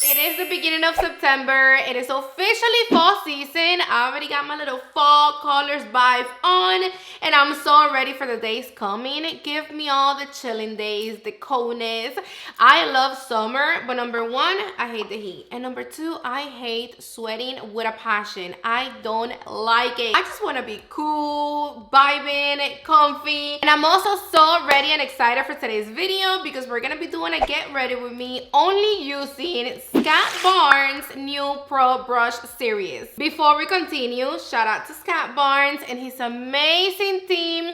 It is the beginning of September. It is officially fall season. I already got my little fall colors vibe on, and I'm so ready for the days coming. Give me all the chilling days, the coldness. I love summer, but number one, I hate the heat. And number two, I hate sweating with a passion. I don't like it. I just want to be cool, vibing, comfy. And I'm also so ready and excited for today's video because we're going to be doing a get ready with me only using Scott Barnes' new Pro Brush series. Before we continue, shout out to Scott Barnes and his amazing team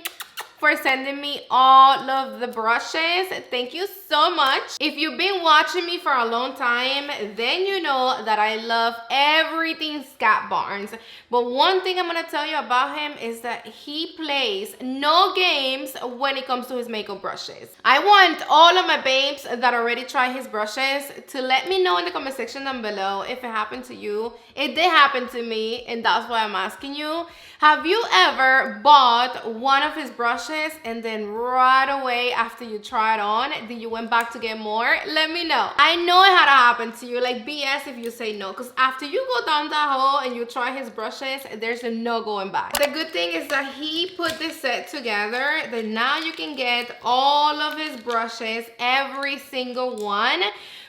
for sending me all of the brushes. Thank you so much. If you've been watching me for a long time, then you know that I love everything Scott Barnes. But one thing I'm gonna tell you about him is that he plays no games when it comes to his makeup brushes. I want all of my babes that already tried his brushes to let me know in the comment section down below if it happened to you. It did happen to me, and that's why I'm asking you. Have you ever bought one of his brushes and then right away after you try it on, then you went back to get more? Let me know. I know it had to happen to you. Like BS if you say no, because after you go down that hole and you try his brushes, there's no going back. The good thing is that he put this set together that now you can get all of his brushes, every single one,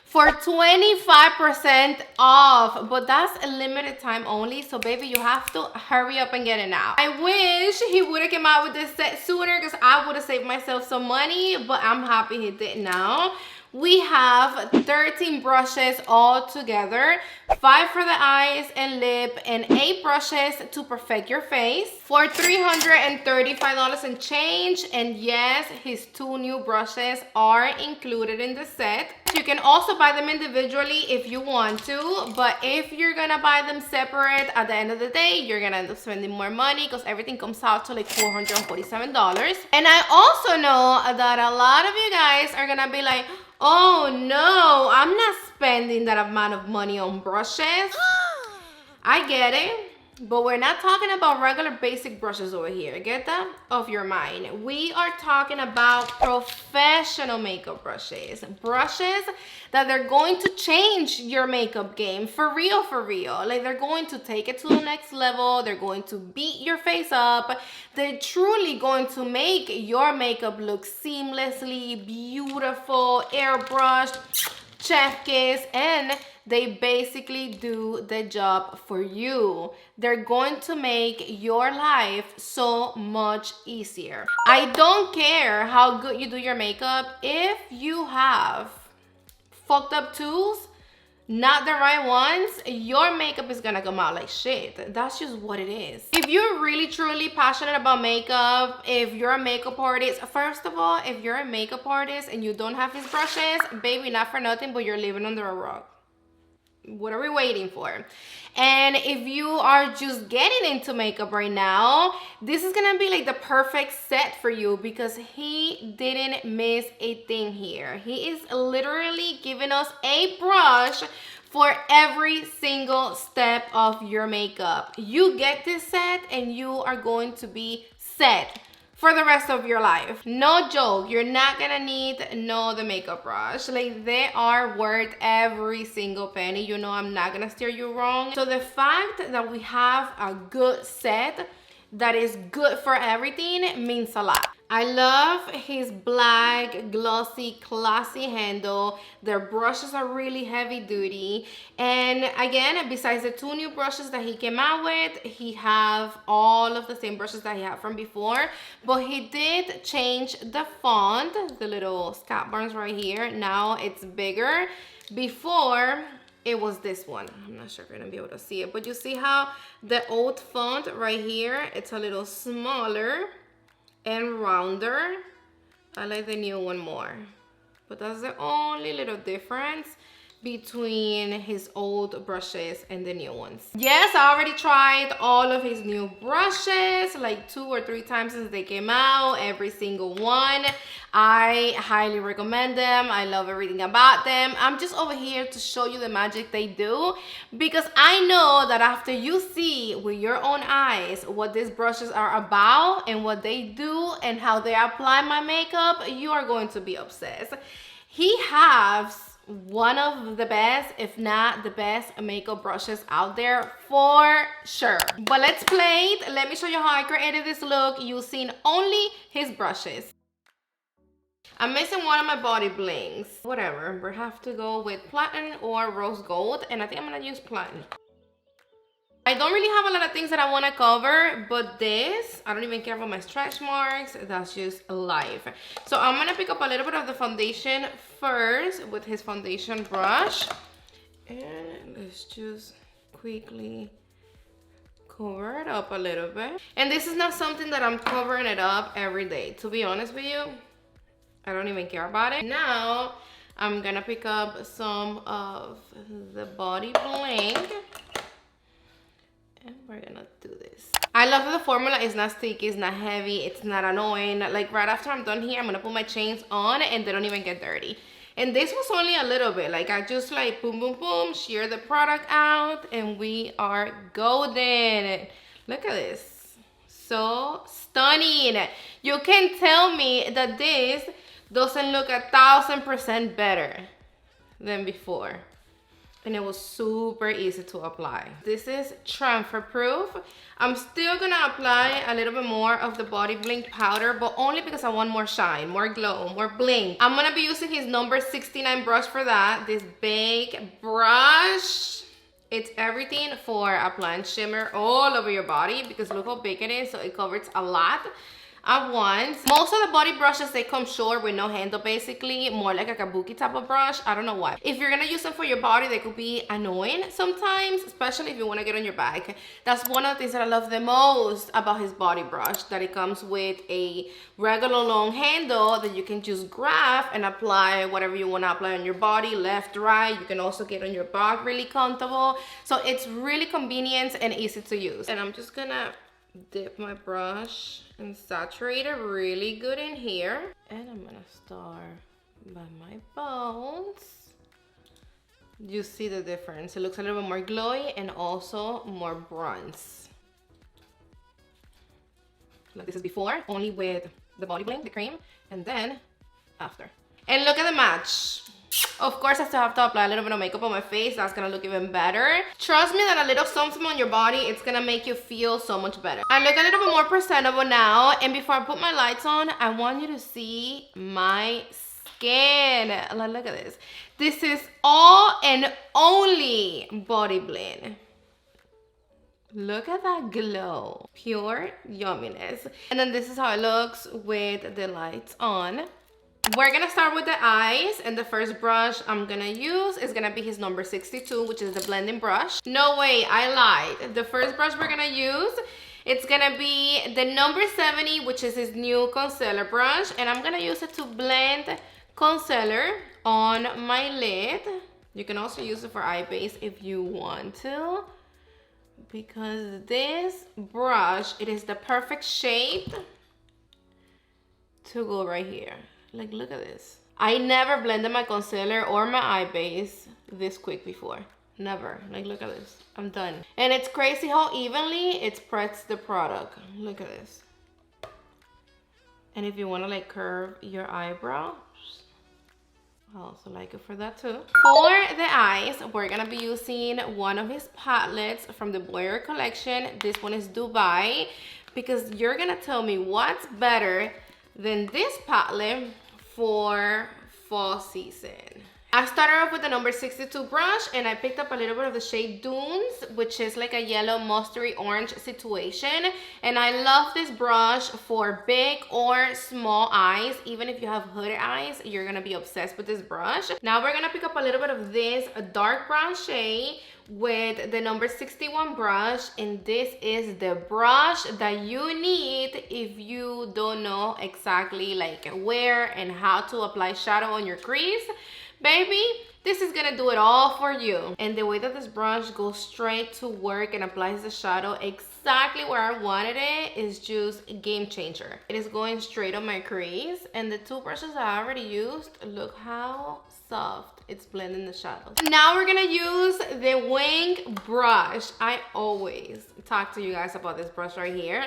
for 25% off, but that's a limited time only, so baby, you have to hurry up and get it now. I wish he would have come out with this set sooner because I would have saved myself some money, but I'm happy he did now. We have 13 brushes all together, 5 for the eyes and lip, and 8 brushes to perfect your face for $335 and change. And yes, his 2 new brushes are included in the set. You can also buy them individually if you want to, but if you're gonna buy them separate, at the end of the day, you're gonna end up spending more money because everything comes out to like $447. And I also know that a lot of you guys are gonna be like, oh no, I'm not spending that amount of money on brushes. I get it, but we're not talking about regular basic brushes over here. Get that off your mind. We are talking about professional makeup brushes. Brushes that they're going to change your makeup game for real, for real. Like they're going to take it to the next level. They're going to beat your face up. They're truly going to make your makeup look seamlessly beautiful, airbrushed, chef kiss, and they basically do the job for you. They're going to make your life so much easier. I don't care how good you do your makeup. If you have fucked up tools, not the right ones, your makeup is gonna come out like shit. That's just what it is. If you're really truly passionate about makeup, if you're a makeup artist, first of all, if you're a makeup artist and you don't have his brushes, baby, not for nothing, but you're living under a rock. What are we waiting for? And if you are just getting into makeup right now, this is gonna be like the perfect set for you because he didn't miss a thing here. He is literally giving us a brush for every single step of your makeup. You get this set and you are going to be set for the rest of your life. No joke, you're not gonna need no other makeup brush. Like they are worth every single penny. You know I'm not gonna steer you wrong. So the fact that we have a good set that is good for everything means a lot. I love his black, glossy, classy handle. Their brushes are really heavy duty. And again, besides the 2 new brushes that he came out with, he have all of the same brushes that he had from before. But he did change the font, the little Scott Barnes right here. Now it's bigger. Before, it was this one. I'm not sure if you're gonna be able to see it, but you see how the old font right here, it's a little smaller and rounder. I like the new one more, but that's the only little difference between his old brushes and the new ones. Yes, I already tried all of his new brushes like 2 or 3 times since they came out, every single one. I highly recommend them. I love everything about them. I'm just over here to show you the magic they do because I know that after you see with your own eyes what these brushes are about and what they do and how they apply my makeup, you are going to be obsessed. He has one of the best, if not the best makeup brushes out there for sure. But let's play it. Let me show you how I created this look using only his brushes. I'm missing one of my body blings. Whatever, we have to go with platinum or rose gold, and I think I'm gonna use platinum. I don't really have a lot of things that I want to cover, but this, I don't even care about my stretch marks. That's just life. So I'm going to pick up a little bit of the foundation first with his foundation brush. And let's just quickly cover it up a little bit. And this is not something that I'm covering it up every day. To be honest with you, I don't even care about it. Now, I'm going to pick up some of the body bling. And we're gonna do this. I love that the formula is not sticky, it's not heavy, it's not annoying. Like right after I'm done here, I'm gonna put my chains on and they don't even get dirty. And this was only a little bit. Like I just like boom, boom, boom, shear the product out and we are golden. Look at this. So stunning. You can tell me that this doesn't look 1000% better than before. And it was super easy to apply. This is transfer proof. I'm still gonna apply a little bit more of the body bling powder, but only because I want more shine, more glow, more bling. I'm gonna be using his number 69 brush for that. This big brush. It's everything for applying shimmer all over your body because look how big it is, so it covers a lot at once. Most of the body brushes, they come short with no handle, basically more like a kabuki type of brush. I don't know why. If you're gonna use them for your body, they could be annoying sometimes, especially if you want to get on your back. That's one of the things that I love the most about his body brush, that it comes with a regular long handle that you can just grab and apply whatever you want to apply on your body, left, right. You can also get on your back really comfortable, so it's really convenient and easy to use. And I'm just gonna dip my brush and saturate it really good in here. And I'm gonna start by my bones. You see the difference. It looks a little bit more glowy and also more bronze. Like this is before, only with the body bling, the cream, and then after. And look at the match. Of course, I still have to apply a little bit of makeup on my face. That's gonna look even better. Trust me that a little something on your body, it's gonna make you feel so much better. I look a little bit more presentable now. And before I put my lights on, I want you to see my skin. Look at this. This is all and only body blend. Look at that glow. Pure yumminess. And then this is how it looks with the lights on. We're gonna start with the eyes, and the first brush I'm gonna use is gonna be his number 62, which is the blending brush. No way, I lied. The first brush we're gonna use, it's gonna be the number 70, which is his new concealer brush, and I'm gonna use it to blend concealer on my lid. You can also use it for eye base if you want to, because this brush, it is the perfect shape to go right here. Like, look at this. I never blended my concealer or my eye base this quick before. Never. Like, look at this. I'm done. And it's crazy how evenly it spreads the product. Look at this. And if you want to, like, curve your eyebrow, I also like it for that too. For the eyes, we're going to be using one of his palettes from the Boyer collection. This one is Dubai, because you're going to tell me what's better than this palette for fall season. I started off with the number 62 brush, and I picked up a little bit of the shade Dunes, which is like a yellow mustardy orange situation. And I love this brush for big or small eyes. Even if you have hooded eyes, you're gonna be obsessed with this brush. Now we're gonna pick up a little bit of this dark brown shade with the number 61 brush, and this is the brush that you need if you don't know exactly like where and how to apply shadow on your crease. Baby, this is gonna do it all for you. And the way that this brush goes straight to work and applies the shadow exactly where I wanted it is just a game changer. It is going straight on my crease, and the two brushes I already used, look how soft it's blending the shadows. Now we're gonna use the wing brush. I always talk to you guys about this brush right here.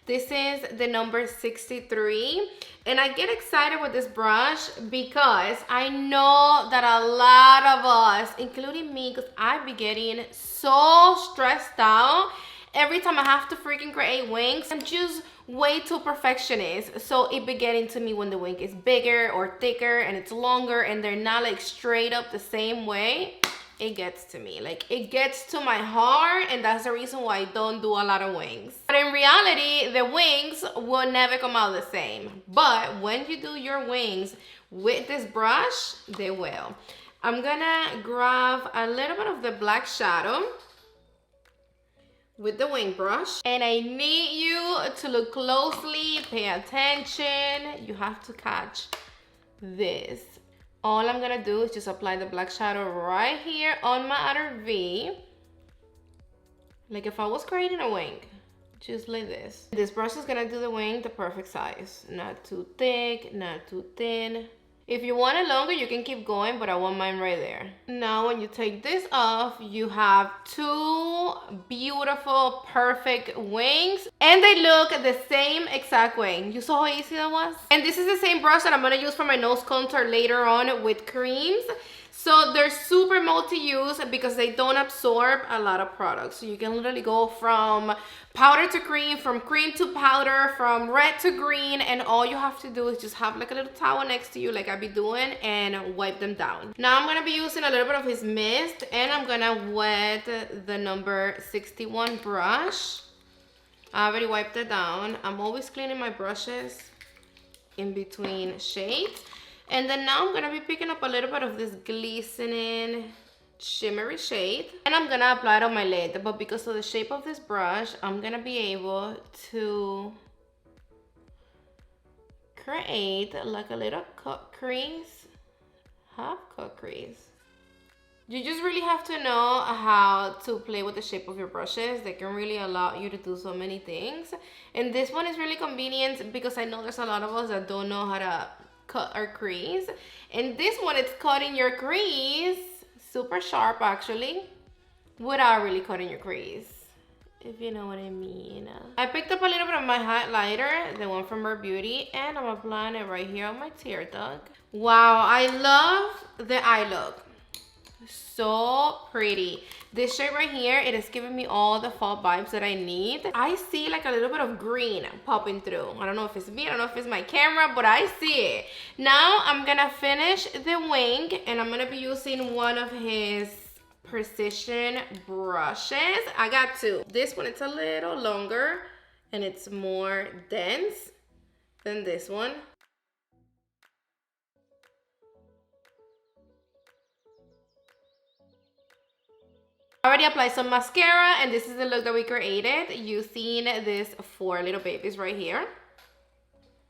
This is the number 63. And I get excited with this brush because I know that a lot of us, including me, because I be getting so stressed out every time I have to freaking create wings. I'm just way too perfectionist, so it be getting to me when the wing is bigger or thicker and it's longer and they're not like straight up the same way. It gets to me, like it gets to my heart, and that's the reason why I don't do a lot of wings. But in reality, the wings will never come out the same, but when you do your wings with this brush, they will. I'm gonna grab a little bit of the black shadow with the wing brush, and I need you to look closely, pay attention. You have to catch this. All I'm gonna do is just apply the black shadow right here on my outer V, like if I was creating a wing, just like this. This brush is gonna do the wing the perfect size, not too thick, not too thin. If you want it longer, you can keep going, but I want mine right there. Now, when you take this off, you have two beautiful, perfect wings, and they look the same exact way. You saw how easy that was? And this is the same brush that I'm gonna use for my nose contour later on with creams. So they're super multi-use because they don't absorb a lot of products. So you can literally go from powder to cream, from cream to powder, from red to green, and all you have to do is just have like a little towel next to you like I be doing and wipe them down. Now I'm gonna be using a little bit of his mist, and I'm gonna wet the number 61 brush. I already wiped it down. I'm always cleaning my brushes in between shades. And then now I'm gonna be picking up a little bit of this glistening shimmery shade, and I'm gonna apply it on my lid. But because of the shape of this brush, I'm gonna be able to create like a little cut crease, half cut crease. You just really have to know how to play with the shape of your brushes. They can really allow you to do so many things. And this one is really convenient because I know there's a lot of us that don't know how to cut our crease, and this one, it's cutting your crease super sharp actually without really cutting your crease, if you know what I mean. I picked up a little bit of my highlighter, the one from Rare Beauty, and I'm applying it right here on my tear duct. Wow, I love the eye look. So pretty. This shade right here, it is giving me all the fall vibes that I need. I see like a little bit of green popping through. I don't know if it's me, I don't know if it's my camera, but I see it. Now I'm gonna finish the wing, and I'm gonna be using one of his precision brushes. I got two. This one, it's a little longer and it's more dense than this one. I already applied some mascara, and this is the look that we created using these four little babies right here.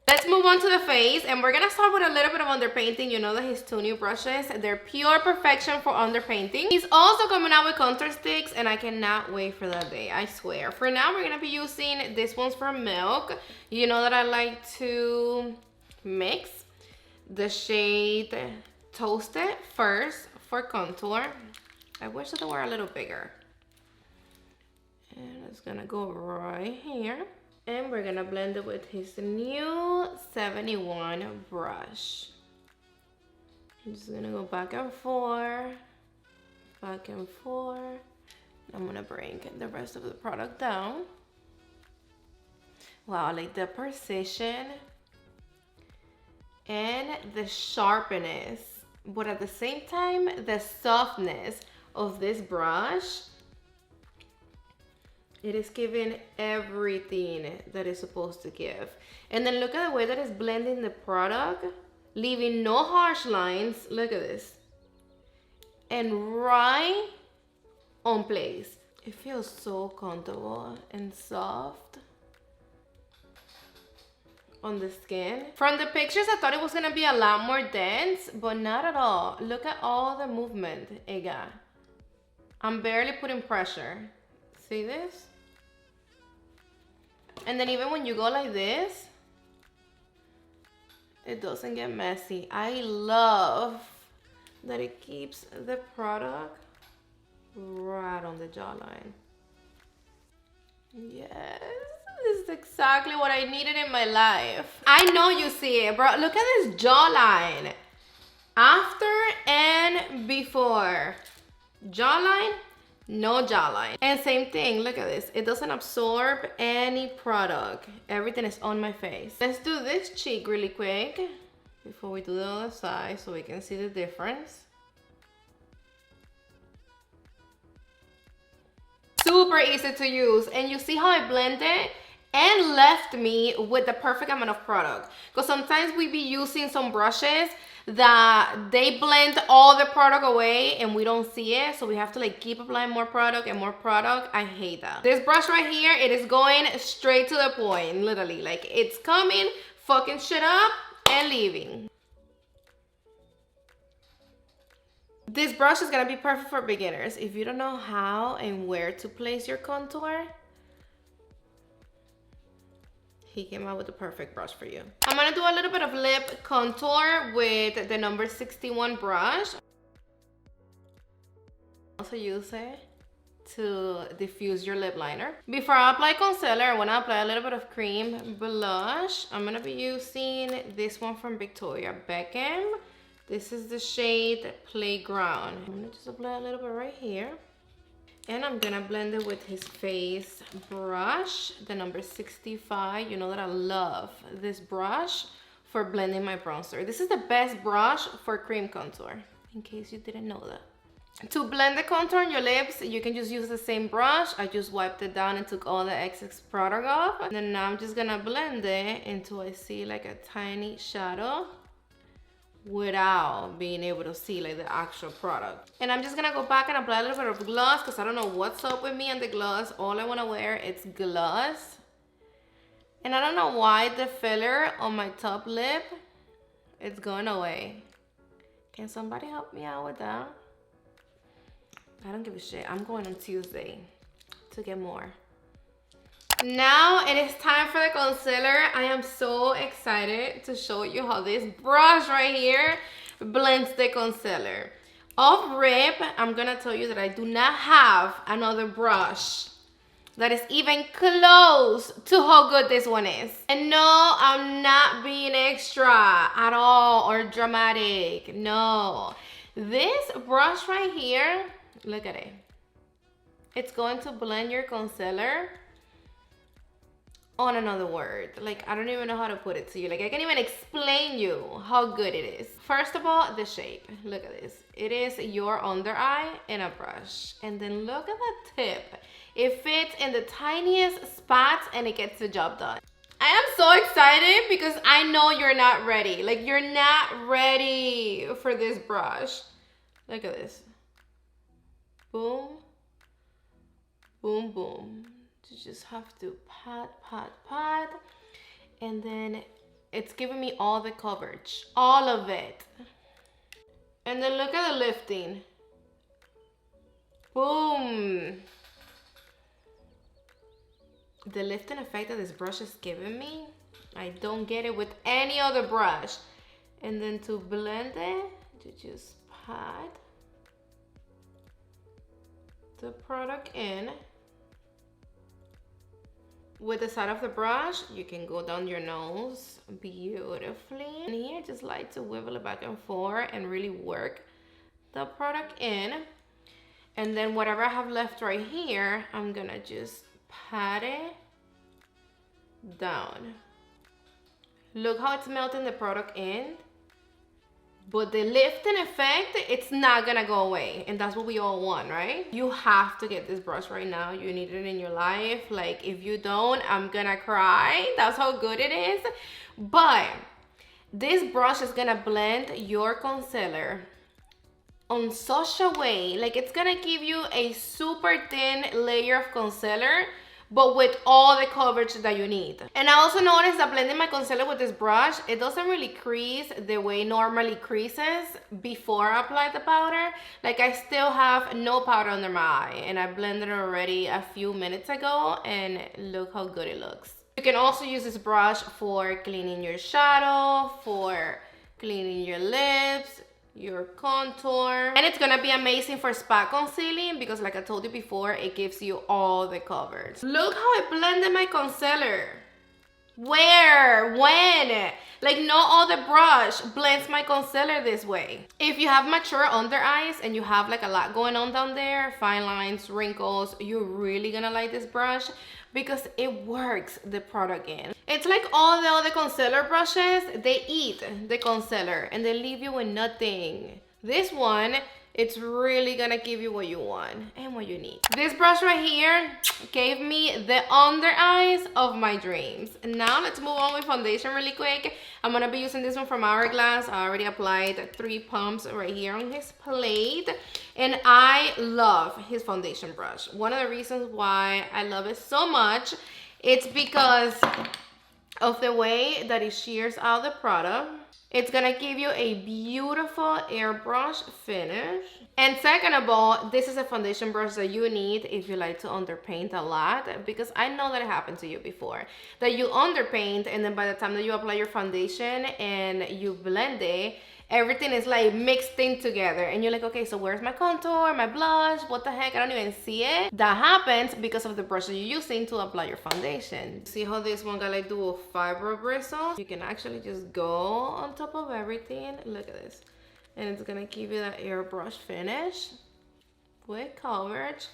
Let's move on to the face, and we're gonna start with a little bit of underpainting. You know that his two new brushes, they're pure perfection for underpainting. He's also coming out with contour sticks, and I cannot wait for that day, I swear. For now, we're gonna be using this one's from Milk. You know that I like to mix the shade Toasted first for contour. I wish that they were a little bigger. And it's gonna go right here. And we're gonna blend it with his new 71 brush. I'm just gonna go back and forth, back and forth. I'm gonna bring the rest of the product down. Wow, like the precision and the sharpness, but at the same time, the softness of this brush, it is giving everything that it's supposed to give. And then look at the way that it's blending the product, leaving no harsh lines. Look at this. And right on place. It feels so comfortable and soft on the skin. From the pictures, I thought it was gonna be a lot more dense, but not at all. Look at all the movement it got. I'm barely putting pressure. See this? And then even when you go like this, it doesn't get messy. I love that it keeps the product right on the jawline. Yes, this is exactly what I needed in my life. I know you see it, bro. Look at this jawline. After and before. Jawline, no jawline. And same thing, look at this. It doesn't absorb any product. Everything is on my face. Let's do this cheek really quick before we do the other side so we can see the difference. Super easy to use. And you see how I blended and left me with the perfect amount of product. Because sometimes we be using some brushes that they blend all the product away and we don't see it, so we have to like keep applying more product and more product. I hate that. This brush right here, it is going straight to the point, literally. Like it's coming, fucking shit up and leaving. This brush is gonna be perfect for beginners. If you don't know how and where to place your contour, he came out with the perfect brush for you. I'm gonna do a little bit of lip contour with the number 61 brush. Also use it to diffuse your lip liner. Before I apply concealer, I wanna apply a little bit of cream blush. I'm gonna be using this one from Victoria Beckham. This is the shade Playground. I'm gonna just apply a little bit right here. And I'm gonna blend it with his face brush, the number 65. You know that I love this brush for blending my bronzer. This is the best brush for cream contour, in case you didn't know that. To blend the contour on your lips, you can just use the same brush. I just wiped it down and took all the excess product off. And then now I'm just gonna blend it until I see like a tiny shadow without being able to see like the actual product. And I'm just gonna go back and apply a little bit of gloss because I don't know what's up with me and the gloss. All I want to wear is gloss. And I don't know why the filler on my top lip is going away. Can somebody help me out with that? I don't give a shit. I'm going on Tuesday to get more. Now it is time for the concealer. I am so excited to show you how this brush right here blends the concealer. Off rip, I'm gonna tell you that I do not have another brush that is even close to how good this one is. And no, I'm not being extra at all or dramatic. No, this brush right here, look at it. It's going to blend your concealer on another word. Like, I don't even know how to put it to you. Like, I can't even explain you how good it is. First of all, the shape. Look at this. It is your under eye in a brush. And then look at the tip. It fits in the tiniest spots and it gets the job done. I am so excited because I know you're not ready. Like, you're not ready for this brush. Look at this. Boom. Boom, boom. You just have to pat, pat, pat. And then it's giving me all the coverage. All of it. And then look at the lifting. Boom. The lifting effect that this brush is giving me, I don't get it with any other brush. And then to blend it, you just pat the product in. With the side of the brush, you can go down your nose beautifully. And here, just like to wiggle it back and forth and really work the product in. And then whatever I have left right here, I'm gonna just pat it down. Look how it's melting the product in. But the lifting effect, it's not gonna go away. And that's what we all want, right? You have to get this brush right now. You need it in your life. Like, if you don't, I'm gonna cry. That's how good it is. But this brush is gonna blend your concealer on such a way, like it's gonna give you a super thin layer of concealer, but with all the coverage that you need. And I also noticed that blending my concealer with this brush, it doesn't really crease the way it normally creases before I apply the powder. Like, I still have no powder under my eye, and I blended it already a few minutes ago, and look how good it looks. You can also use this brush for cleaning your shadow, for cleaning your lips. your contour. And it's gonna be amazing for spot concealing because like I told you before, it gives you all the coverage. Look how I blended my concealer. Where? When? Like no other brush blends my concealer this way. If you have mature under eyes and you have like a lot going on down there, fine lines, wrinkles, you're really gonna like this brush because it works the product in. It's like all the other concealer brushes, they eat the concealer and they leave you with nothing. This one, it's really gonna give you what you want and what you need. This brush right here gave me the under eyes of my dreams. Now let's move on with foundation really quick. I'm gonna be using this one from Hourglass. I already applied 3 pumps right here on his plate. And I love his foundation brush. One of the reasons why I love it so much, it's because of the way that it shears out the product. It's gonna give you a beautiful airbrush finish. And second of all, this is a foundation brush that you need if you like to underpaint a lot, because I know that it happened to you before, that you underpaint and then by the time that you apply your foundation and you blend it, everything is like mixed in together and you're like, okay, so where's my contour, my blush, what the heck, I don't even see it. That happens because of the brush that you're using to apply your foundation. See how this one got like dual fiber bristles? You can actually just go on top of everything. Look at this. And it's gonna give you that airbrush finish with coverage,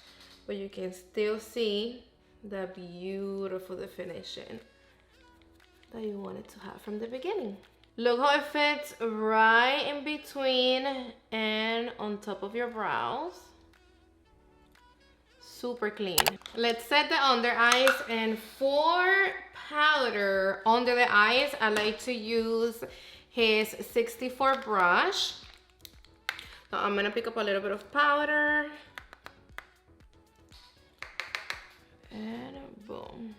but you can still see the beautiful definition that you wanted to have from the beginning. Look how it fits right in between and on top of your brows. Super clean. Let's set the under eyes, and for powder under the eyes, I like to use his 64 brush. So I'm gonna pick up a little bit of powder. And boom.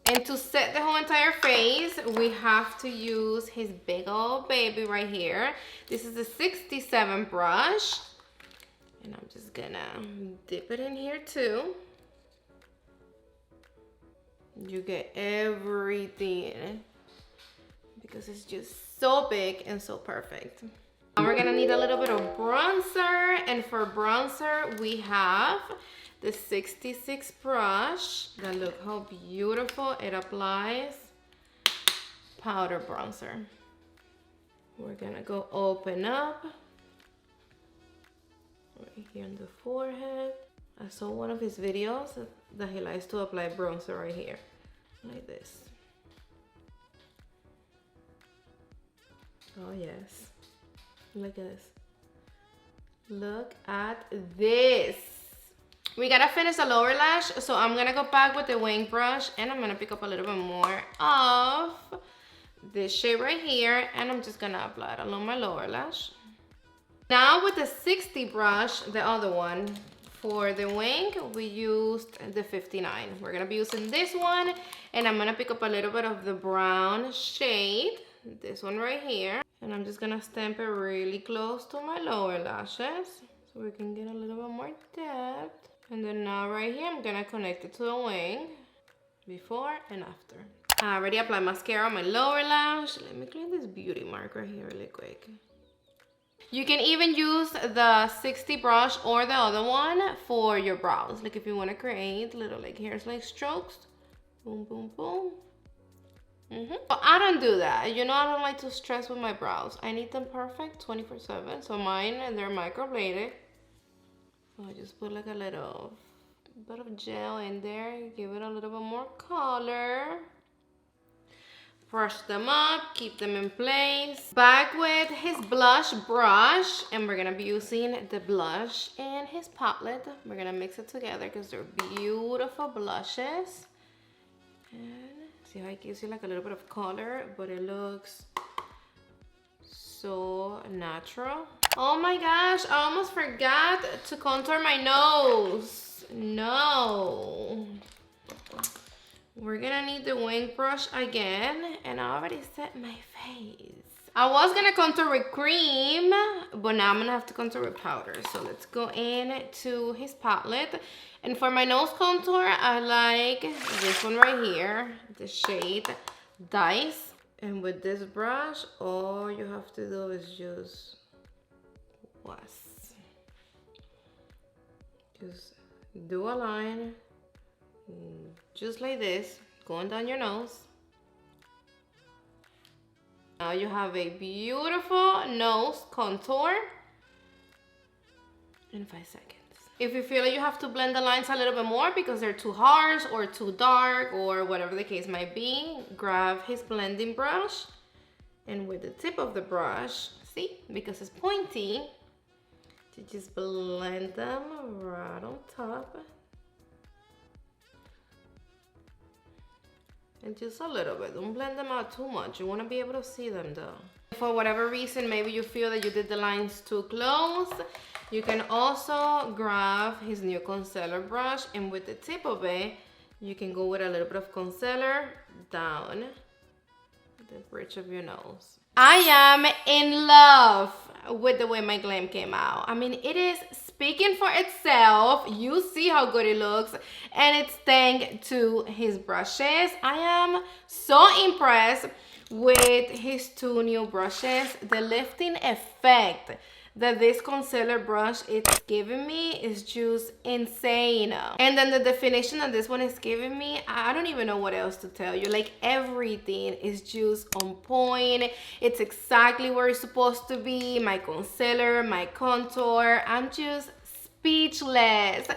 And to set the whole entire face, we have to use his big old baby right here. This is the 67 brush. And I'm just gonna dip it in here too. You get everything because it's just so big and so perfect. Now we're gonna need a little bit of bronzer, and for bronzer we have the 66 brush. Then look how beautiful it applies. Powder bronzer. We're gonna go open up right here on the forehead. I saw one of his videos that he likes to apply bronzer right here, like this. Oh yes, look at this. Look at this. We gotta finish the lower lash, so I'm gonna go back with the wing brush and I'm gonna pick up a little bit more of this shade right here, and I'm just gonna apply it along my lower lash. Now with the 60 brush, the other one, for the wing, we used the 59. We're gonna be using this one, and I'm gonna pick up a little bit of the brown shade, this one right here, and I'm just gonna stamp it really close to my lower lashes so we can get a little bit more depth. And then now right here, I'm gonna connect it to the wing, before and after. I already applied mascara on my lower lash. Let me clean this beauty mark right here really quick. You can even use the 60 brush or the other one for your brows. Like if you wanna create little like hairs like strokes. Boom, boom, boom. But I don't do that. You know, I don't like to stress with my brows. I need them perfect 24/7. So mine, they're microbladed. So I just put like a little bit of gel in there, give it a little bit more color. Brush them up, keep them in place. Back with his blush brush, and we're gonna be using the blush and his palette. We're gonna mix it together because they're beautiful blushes. And see how it gives you like a little bit of color, but it looks so natural. Oh my gosh, I almost forgot to contour my nose. No. We're gonna need the wing brush again, and I already set my face. I was gonna contour with cream, but now I'm gonna have to contour with powder. So let's go in to his palette. And for my nose contour, I like this one right here, the shade Dice. And with this brush, all you have to do is just do a line, just like this, going down your nose. Now you have a beautiful nose contour in 5 seconds. If you feel like you have to blend the lines a little bit more because they're too harsh or too dark or whatever the case might be, grab his blending brush, and with the tip of the brush, see, because it's pointy, to just blend them right on top. And just a little bit, don't blend them out too much. You want to be able to see them though. For whatever reason, maybe you feel that you did the lines too close, you can also grab his new concealer brush, and with the tip of it, you can go with a little bit of concealer down the bridge of your nose. I am in love with the way my glam came out. I mean, it is speaking for itself. You see how good it looks, and it's thanks to his brushes. I am so impressed with his 2 new brushes. The lifting effect that this concealer brush is giving me is just insane. And then the definition that this one is giving me, I don't even know what else to tell you. Like, everything is just on point. It's exactly where it's supposed to be. My concealer, my contour, I'm just speechless.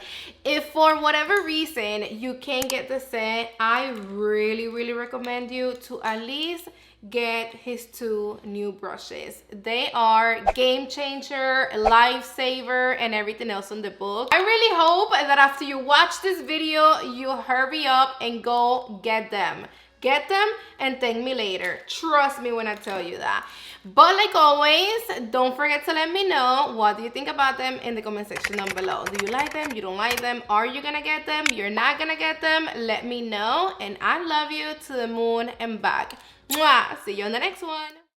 If for whatever reason you can't get the set, I really recommend you to at least get his 2 new brushes. They are game changer, lifesaver, and everything else in the book. I really hope that after you watch this video, you hurry up and go get them. Get them and thank me later. Trust me when I tell you that. But like always, don't forget to let me know what do you think about them in the comment section down below. Do you like them? You don't like them? Are you gonna get them? You're not gonna get them? Let me know, and I love you to the moon and back. Mwah! See you on the next one.